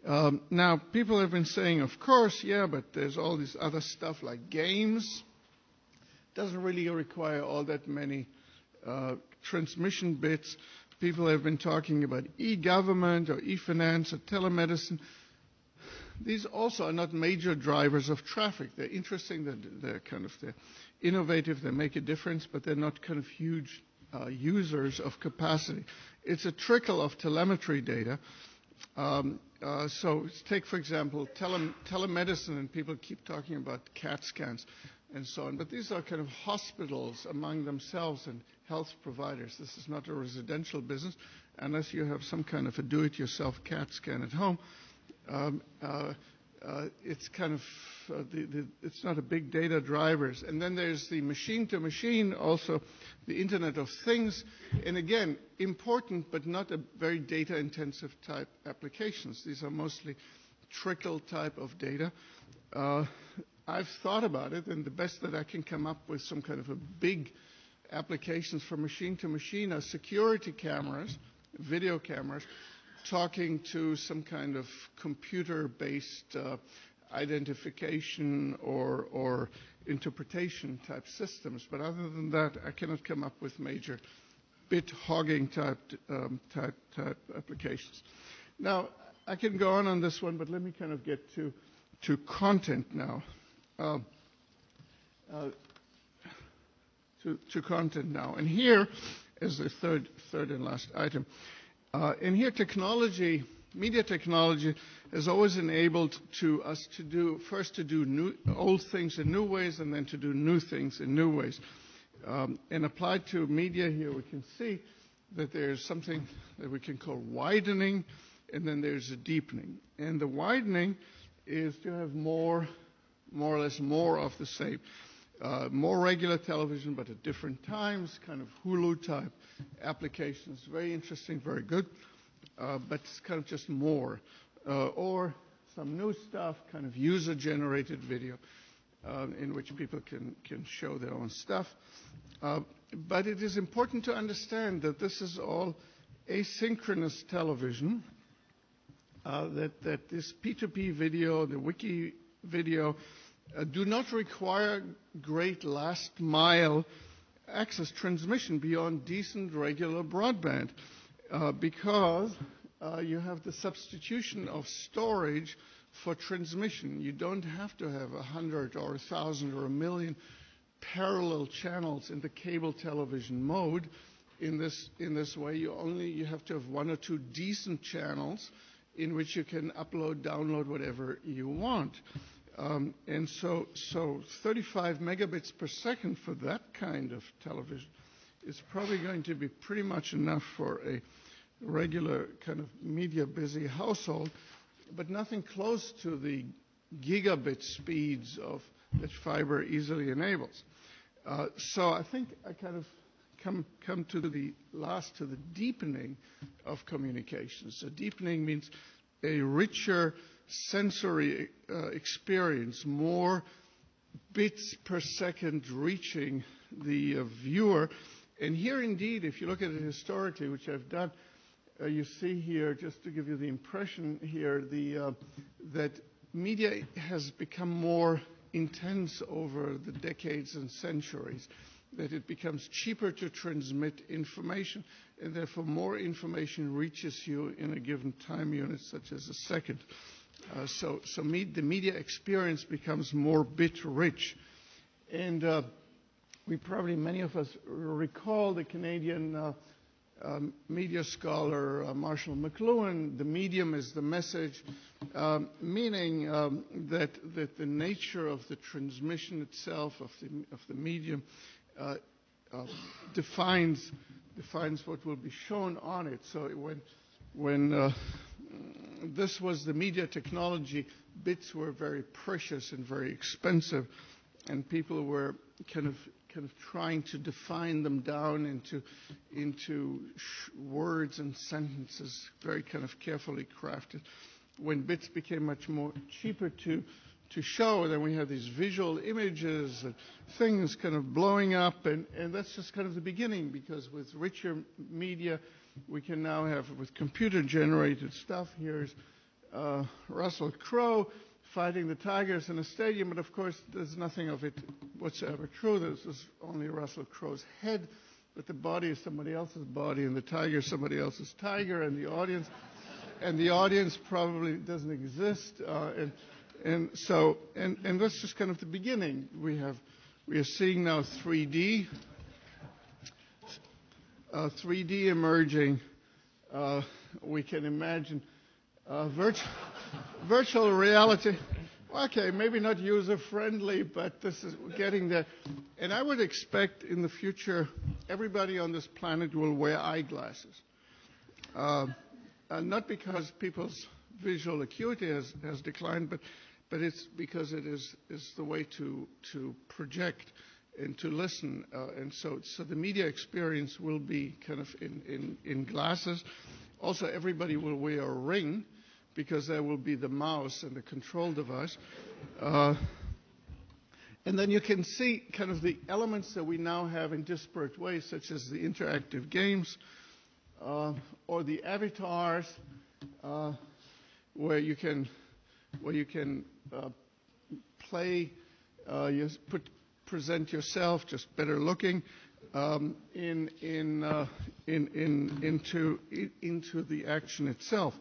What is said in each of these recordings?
Now, people have been saying, of course, yeah, but there's all this other stuff like games. Doesn't really require all that many transmission bits. People have been talking about e-government or e-finance or telemedicine. These also are not major drivers of traffic. They're interesting, they're innovative, they make a difference, but they're not kind of huge users of capacity. It's a trickle of telemetry data. So take, for example, telemedicine, and people keep talking about CAT scans and so on. But these are kind of hospitals among themselves and health providers. This is not a residential business unless you have some kind of a do-it-yourself CAT scan at home. It's kind of it's not a big data drivers. And then there's the machine-to-machine, also the Internet of Things. And again, important but not a very data-intensive type applications. These are mostly trickle type of data. I've thought about it, and the best that I can come up with some kind of a big applications for machine-to-machine are security cameras, video cameras, talking to some kind of computer-based identification or interpretation type systems. But other than that, I cannot come up with major bit hogging type applications. Now, I can go on this one, but let me kind of get to content now. To content now. And here is the third and last item. And here technology, media technology, has always enabled us to do old things in new ways and then to do new things in new ways. And applied to media here, we can see that there's something that we can call widening, and then there's a deepening. And the widening is to have more or less more of the same. More regular television, but at different times, kind of Hulu-type applications. Very interesting, very good, but it's kind of just more. Or some new stuff, kind of user-generated video, in which people can show their own stuff. But it is important to understand that this is all asynchronous television, that this P2P video, the wiki video, do not require great last mile access transmission beyond decent regular broadband because you have the substitution of storage for transmission. You don't have to have 100 or 1,000 or 1,000,000 parallel channels in the cable television mode. In this way, you have to have 1 or 2 decent channels in which you can upload, download whatever you want. And so 35 megabits per second for that kind of television is probably going to be pretty much enough for a regular kind of media-busy household, but nothing close to the gigabit speeds that fiber easily enables. So I think I kind of come to the deepening of communications. So deepening means a richer sensory experience, more bits per second reaching the viewer. And here indeed, if you look at it historically, which I've done, you see here, just to give you the impression here, that media has become more intense over the decades and centuries, that it becomes cheaper to transmit information, and therefore more information reaches you in a given time unit, such as a second. So the media experience becomes more bit-rich. And many of us recall the Canadian media scholar Marshall McLuhan, the medium is the message, meaning that the nature of the transmission itself, of the medium, defines what will be shown on it. So when this was the media technology, bits were very precious and very expensive, and people were kind of trying to define them down into words and sentences, very kind of carefully crafted. When bits became much more cheaper to show, then we have these visual images and things kind of blowing up, and that's just kind of the beginning, because with richer media, we can now have, with computer-generated stuff, here's Russell Crowe fighting the tigers in a stadium, but of course there's nothing of it whatsoever true. This is only Russell Crowe's head, but the body is somebody else's body, and the tiger is somebody else's tiger, and the audience probably doesn't exist. And that's just kind of the beginning. We are seeing now 3D emerging. We can imagine virtual reality. Okay, maybe not user-friendly, but this is getting there. And I would expect in the future everybody on this planet will wear eyeglasses. Not because people's visual acuity has declined, but it's because it is the way to project and to listen. And so the media experience will be kind of in glasses. Also, everybody will wear a ring, because there will be the mouse and the control device. And then you can see kind of the elements that we now have in disparate ways, such as the interactive games or the avatars, where you can play, present yourself just better looking into the action itself.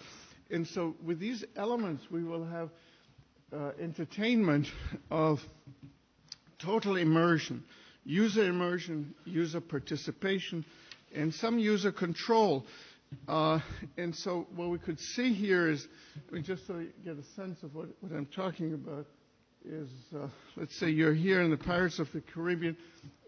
And so with these elements, we will have entertainment of total immersion, user participation, and some user control. And so what we could see here is, just so you get a sense of what I'm talking about, is let's say you're here in the Pirates of the Caribbean,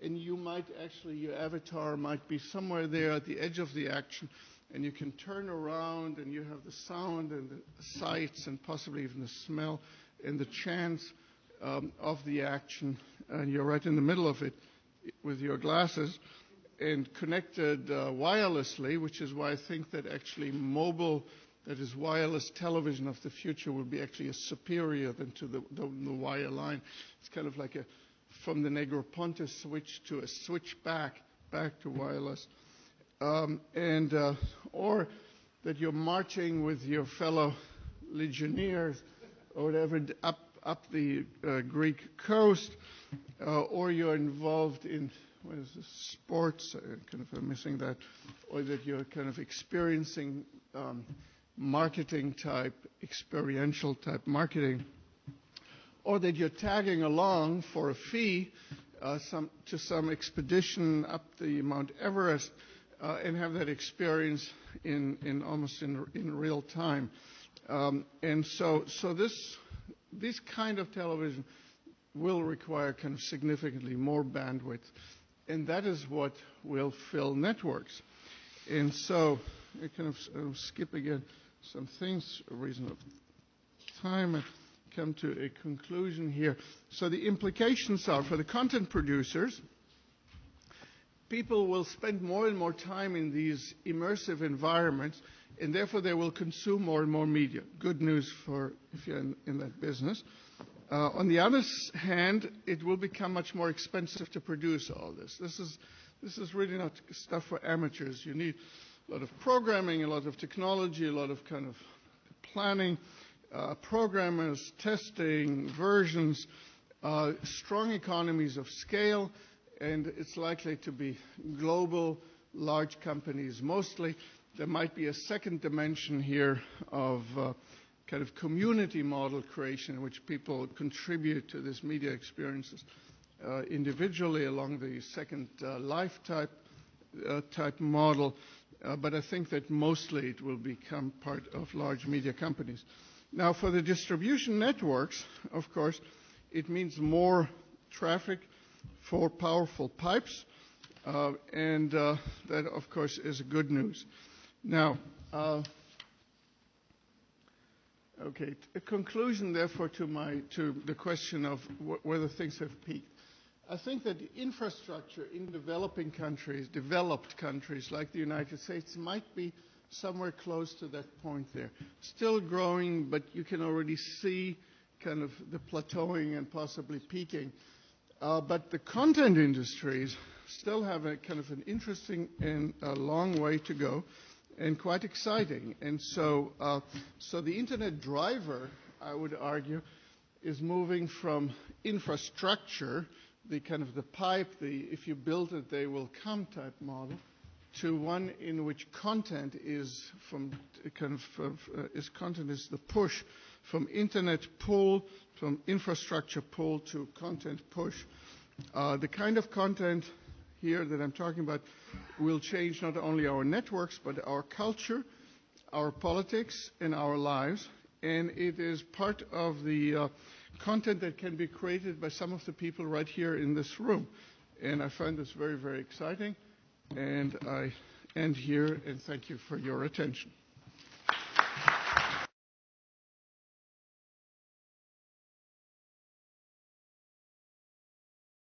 and you might actually, your avatar might be somewhere there at the edge of the action, and you can turn around and you have the sound and the sights and possibly even the smell and the chance of the action, and you're right in the middle of it with your glasses and connected wirelessly, which is why I think that actually mobile, that is wireless television of the future, will be actually superior than to the wire line. It's kind of like from the Negroponte switch to a switch back to wireless. Or that you're marching with your fellow legionnaires or whatever up the Greek coast, or you're involved in sports, kind of missing that, or that you're kind of experiencing marketing type, experiential type marketing, or that you're tagging along for a fee to some expedition up the Mount Everest. And have that experience in almost in real time, and so this kind of television will require kind of significantly more bandwidth, and that is what will fill networks. And so I kind of skip again some things, a reason of time, and come to a conclusion here. So the implications are for the content producers. People will spend more and more time in these immersive environments, and therefore they will consume more and more media. Good news for if you're in that business. On the other hand, it will become much more expensive to produce all this. This is really not stuff for amateurs. You need a lot of programming, a lot of technology, a lot of kind of planning, programmers, testing, versions, strong economies of scale. And it's likely to be global, large companies mostly. There might be a second dimension here of kind of community model creation in which people contribute to this media experiences individually along the second life type model. But I think that mostly it will become part of large media companies. Now, for the distribution networks, of course, it means more traffic for powerful pipes, and that, of course, is good news. Now, okay, a conclusion, therefore, to the question of whether things have peaked. I think that the infrastructure in developed countries like the United States might be somewhere close to that point there. Still growing, but you can already see kind of the plateauing and possibly peaking. But the content industries still have a kind of an interesting and a long way to go. and quite exciting. And so the internet driver, I would argue, is moving from infrastructure, the kind of the pipe, if you build it, they will come type model, to one in which content is content is the push from internet pull, from infrastructure pull to content push. The kind of content here that I'm talking about will change not only our networks, but our culture, our politics, and our lives. And it is part of the content that can be created by some of the people right here in this room. And I find this very, very exciting. And I end here, and thank you for your attention.